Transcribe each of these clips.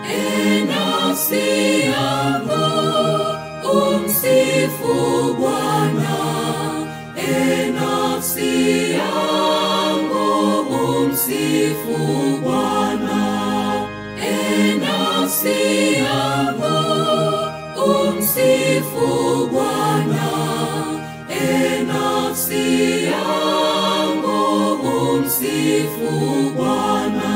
nafsi yangu, umsifu Bwana. Nafsi yangu, umsifu Bwana. Nafsi yangu, umsifu Bwana. Nafsi yangu, umsifu Bwana.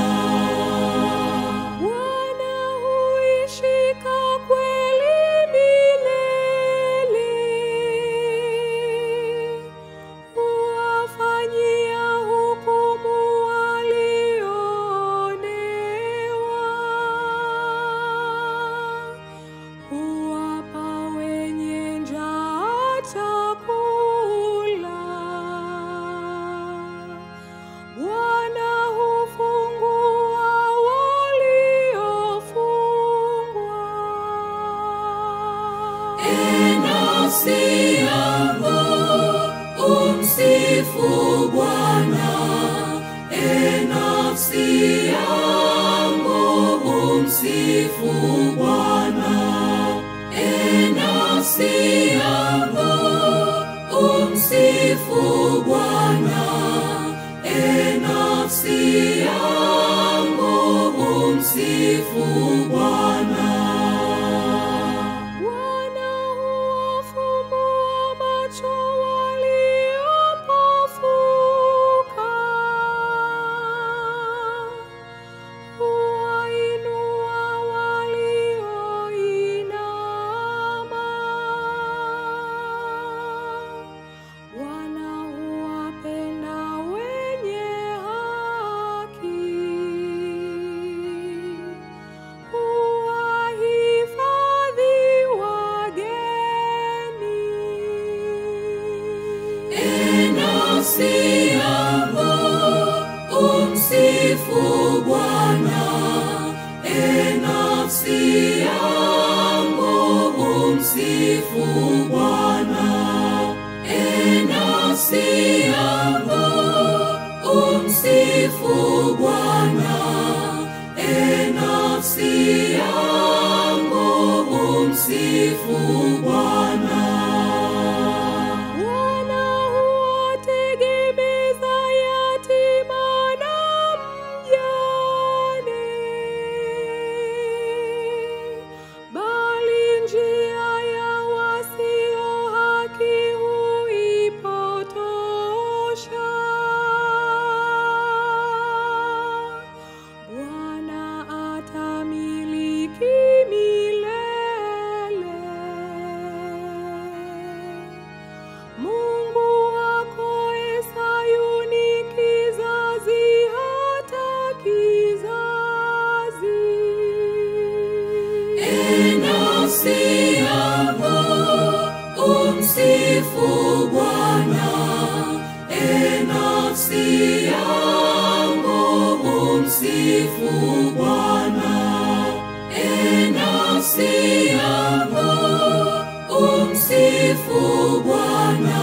Bwana huishika kweli milele, huwafanyia hukumu walioonewa, huwapa wenye njaa chakula. Bwana hufungua waliofungwa. Nafsi yangu, umsifu Bwana. Nafsi yangu, umsifu Bwana. Nafsi yangu, umsifu Bwana. Nafsi yangu, umsifu Bwana. Bwana huwafumbua macho waliopofuka, huwainua walioinama. Bwana huwapenda wenye haki, huwahifadhi wageni. Nafsi yangu, umsifu Bwana. Nafsi yangu, umsifu Bwana. Nafsi yangu, umsifu Bwana. Nafsi yangu, umsifu Bwana. Bwana huwategemeza yatima na mjane, bali njia ya wasio haki huipotosha. Bwana atamiliki milele. Mungu wako Sayuni, kizazi hata kizazi. Nafsi yangu, umsifu Bwana. Nafsi yangu, umsifu Bwana. Nafsi yangu, umsifu Bwana.